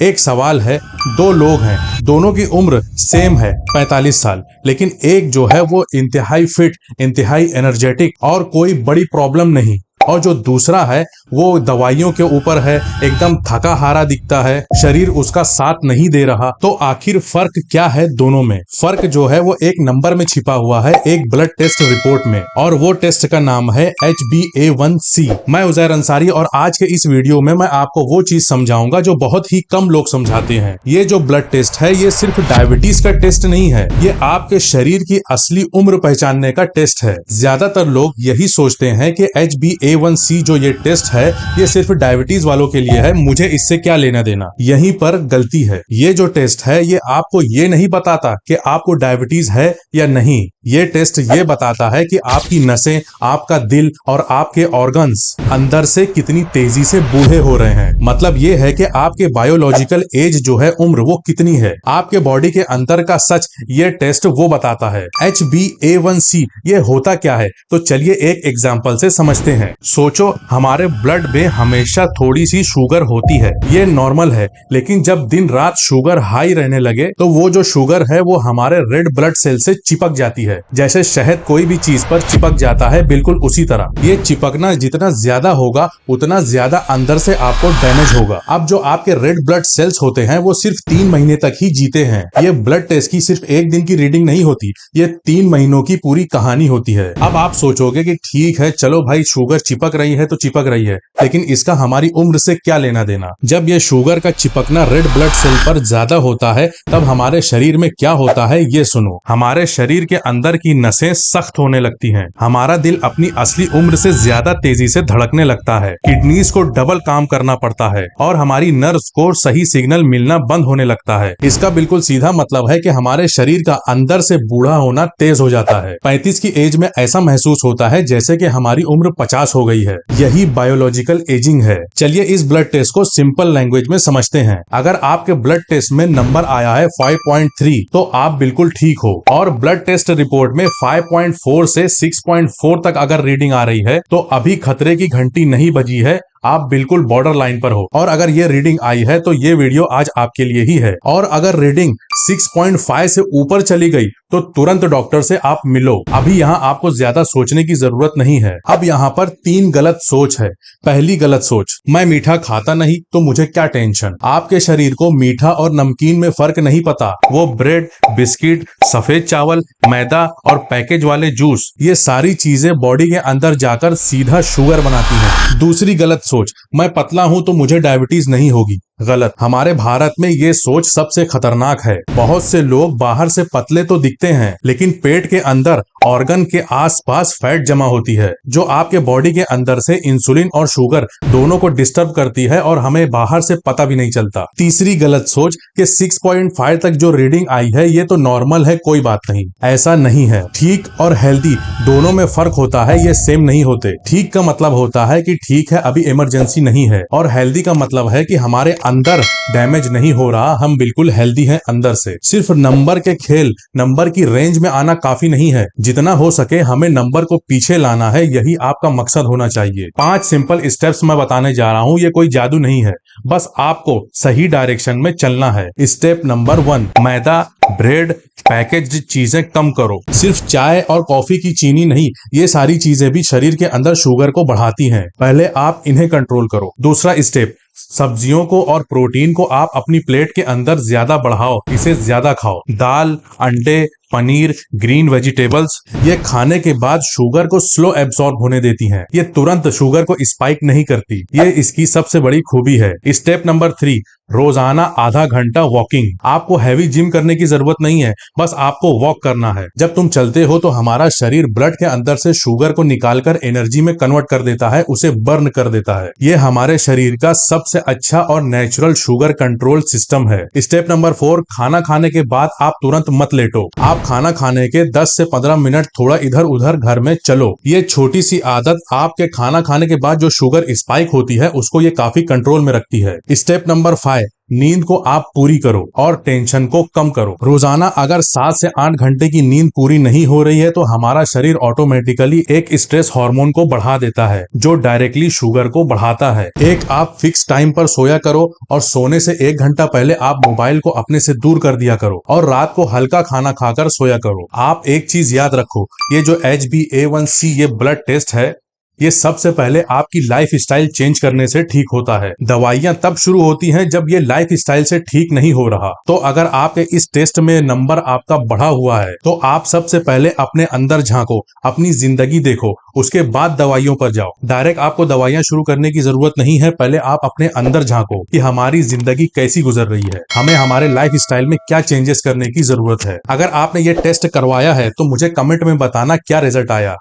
एक सवाल है, दो लोग हैं, दोनों की उम्र सेम है 45 साल, लेकिन एक जो है वो इंतहाई फिट, इंतहाई एनर्जेटिक और कोई बड़ी प्रॉब्लम नहीं, और जो दूसरा है वो दवाइयों के ऊपर है, एकदम थका हारा दिखता है, शरीर उसका साथ नहीं दे रहा। तो आखिर फर्क क्या है दोनों में? फर्क जो है वो एक नंबर में छिपा हुआ है, एक ब्लड टेस्ट रिपोर्ट में, और वो टेस्ट का नाम है HbA1c। मैं उजैर अंसारी, और आज के इस वीडियो में मैं आपको वो चीज समझाऊंगा जो बहुत ही कम लोग समझाते हैं। ये जो ब्लड टेस्ट है ये सिर्फ डायबिटीज का टेस्ट नहीं है, ये आपके शरीर की असली उम्र पहचानने का टेस्ट है। ज्यादातर लोग यही सोचते हैं कि HbA1c जो ये टेस्ट है ये सिर्फ डायबिटीज वालों के लिए है, मुझे इससे क्या लेना देना। यहीं पर गलती है। ये जो टेस्ट है ये आपको ये नहीं बताता कि आपको डायबिटीज है या नहीं। ये टेस्ट ये बताता है कि आपकी नसें, आपका दिल और आपके ऑर्गन्स अंदर से कितनी तेजी से बूढ़े हो रहे हैं। मतलब ये है कि आपके बायोलॉजिकल एज जो है, उम्र, वो कितनी है। आपके बॉडी के अंदर का सच ये टेस्ट वो बताता है। HbA1c ये होता क्या है, तो चलिए एक एग्जांपल से समझते हैं। सोचो, हमारे ब्लड में हमेशा थोड़ी सी शुगर होती है, ये नॉर्मल है, लेकिन जब दिन रात शुगर हाई रहने लगे तो वो जो शुगर है वो हमारे रेड ब्लड सेल से चिपक जाती है। जैसे शहद कोई भी चीज पर चिपक जाता है, बिल्कुल उसी तरह ये चिपकना जितना ज्यादा होगा उतना ज्यादा अंदर से आपको डैमेज होगा। अब जो आपके रेड ब्लड सेल्स होते हैं वो सिर्फ 3 महीने तक ही जीते हैं। ये ब्लड टेस्ट की सिर्फ एक दिन की रीडिंग नहीं होती, ये 3 महीनों की पूरी कहानी होती है। अब आप सोचोगे कि ठीक है, चलो भाई, शुगर चिपक रही है तो चिपक रही है, लेकिन इसका हमारी उम्र से क्या लेना देना। जब ये शुगर का चिपकना रेड ब्लड सेल पर ज्यादा होता है तब हमारे शरीर में क्या होता है ये सुनो। हमारे शरीर के अंदर की नसें सख्त होने लगती हैं, हमारा दिल अपनी असली उम्र से ज्यादा तेजी से धड़कने लगता है, किडनीज को डबल काम करना पड़ता है और हमारी नर्व्स को सही सिग्नल मिलना बंद होने लगता है। इसका बिल्कुल सीधा मतलब है कि हमारे शरीर का अंदर से बूढ़ा होना तेज हो जाता है। 35 की एज में ऐसा महसूस होता है जैसे कि हमारी उम्र 50 हो गई है। यही बायोलॉजिकल एजिंग है। चलिए इस ब्लड टेस्ट को सिंपल लैंग्वेज में समझते हैं। अगर आपके ब्लड टेस्ट में नंबर आया है 5.3 तो आप बिल्कुल ठीक हो, और ब्लड टेस्ट रिपोर्ट में 5.4 से 6.4 तक अगर रीडिंग आ रही है तो अभी खतरे की घंटी नहीं बजी है, आप बिल्कुल बॉर्डर लाइन पर हो। और अगर ये रीडिंग आई है तो ये वीडियो आज आपके लिए ही है। और अगर रीडिंग 6.5 से ऊपर चली गई तो तुरंत डॉक्टर से आप मिलो। अभी यहाँ आपको ज्यादा सोचने की जरूरत नहीं है। अब यहाँ पर 3 गलत सोच है। पहली गलत सोच, मैं मीठा खाता नहीं तो मुझे क्या टेंशन। आपके शरीर को मीठा और नमकीन में फर्क नहीं पता। वो ब्रेड, बिस्किट, सफेद चावल, मैदा और पैकेज वाले जूस, ये सारी चीजें बॉडी के अंदर जाकर सीधा शुगर बनाती हैं। दूसरी गलत सोच, मैं पतला हूं तो मुझे डायबिटीज नहीं होगी। गलत। हमारे भारत में ये सोच सबसे खतरनाक है। बहुत से लोग बाहर से पतले तो दिखते हैं, लेकिन पेट के अंदर ऑर्गन के आसपास फैट जमा होती है जो आपके बॉडी के अंदर से इंसुलिन और शुगर दोनों को डिस्टर्ब करती है, और हमें बाहर से पता भी नहीं चलता। तीसरी गलत सोच कि 6.5 तक जो रीडिंग आई है ये तो नॉर्मल है, कोई बात नहीं। ऐसा नहीं है। ठीक और हेल्दी दोनों में फर्क होता है, ये सेम नहीं होते। ठीक का मतलब होता है कि ठीक है, अभी इमरजेंसी नहीं है, और हेल्दी का मतलब है कि हमारे अंदर डैमेज नहीं हो रहा, हम बिल्कुल हेल्दी हैं अंदर से। सिर्फ नंबर के खेल, नंबर की रेंज में आना काफी नहीं है। जितना हो सके हमें नंबर को पीछे लाना है, यही आपका मकसद होना चाहिए। 5 सिंपल स्टेप्स मैं बताने जा रहा हूँ, ये कोई जादू नहीं है, बस आपको सही डायरेक्शन में चलना है। स्टेप नंबर 1, मैदा, ब्रेड, पैकेज्ड चीजें कम करो। सिर्फ चाय और कॉफी की चीनी नहीं, ये सारी चीजें भी शरीर के अंदर शुगर को बढ़ाती हैं। पहले आप इन्हें कंट्रोल करो। दूसरा स्टेप, सब्जियों को और प्रोटीन को आप अपनी प्लेट के अंदर ज्यादा बढ़ाओ, इसे ज्यादा खाओ। दाल, अंडे, पनीर, ग्रीन वेजिटेबल्स, ये खाने के बाद शुगर को स्लो एब्सॉर्ब होने देती हैं। ये तुरंत शुगर को स्पाइक नहीं करती, ये इसकी सबसे बड़ी खूबी है। स्टेप नंबर 3, रोजाना आधा घंटा वॉकिंग। आपको हैवी जिम करने की जरूरत नहीं है, बस आपको वॉक करना है। जब तुम चलते हो तो हमारा शरीर ब्लड के अंदर से शुगर को निकालकर एनर्जी में कन्वर्ट कर देता है, उसे बर्न कर देता है। ये हमारे शरीर का सबसे अच्छा और नेचुरल शुगर कंट्रोल सिस्टम है। स्टेप नंबर 4, खाना खाने के बाद आप तुरंत मत लेटो। आप खाना खाने के 10 से 15 मिनट थोड़ा इधर उधर घर में चलो। ये छोटी सी आदत आपके खाना खाने के बाद जो शुगर स्पाइक होती है उसको ये काफी कंट्रोल में रखती है। स्टेप नंबर 5, नींद को आप पूरी करो और टेंशन को कम करो। रोजाना अगर 7 से 8 घंटे की नींद पूरी नहीं हो रही है तो हमारा शरीर ऑटोमेटिकली एक स्ट्रेस हार्मोन को बढ़ा देता है जो डायरेक्टली शुगर को बढ़ाता है। एक आप फिक्स टाइम पर सोया करो और सोने से 1 घंटा पहले आप मोबाइल को अपने से दूर कर दिया करो और रात को हल्का खाना खाकर सोया करो। आप एक चीज याद रखो, ये जो HbA1c ये ब्लड टेस्ट है, ये सबसे पहले आपकी लाइफ स्टाइल चेंज करने से ठीक होता है। दवाइयां तब शुरू होती हैं जब ये लाइफ स्टाइल से ठीक नहीं हो रहा। तो अगर आपके इस टेस्ट में नंबर आपका बढ़ा हुआ है तो आप सबसे पहले अपने अंदर झांको, अपनी जिंदगी देखो, उसके बाद दवाइयों पर जाओ। डायरेक्ट आपको दवाइयां शुरू करने की जरूरत नहीं है, पहले आप अपने अंदर झांको कि हमारी जिंदगी कैसी गुजर रही है, हमें हमारे लाइफ स्टाइल में क्या चेंजेस करने की जरूरत है। अगर आपने ये टेस्ट करवाया है तो मुझे कमेंट में बताना क्या रिजल्ट आया।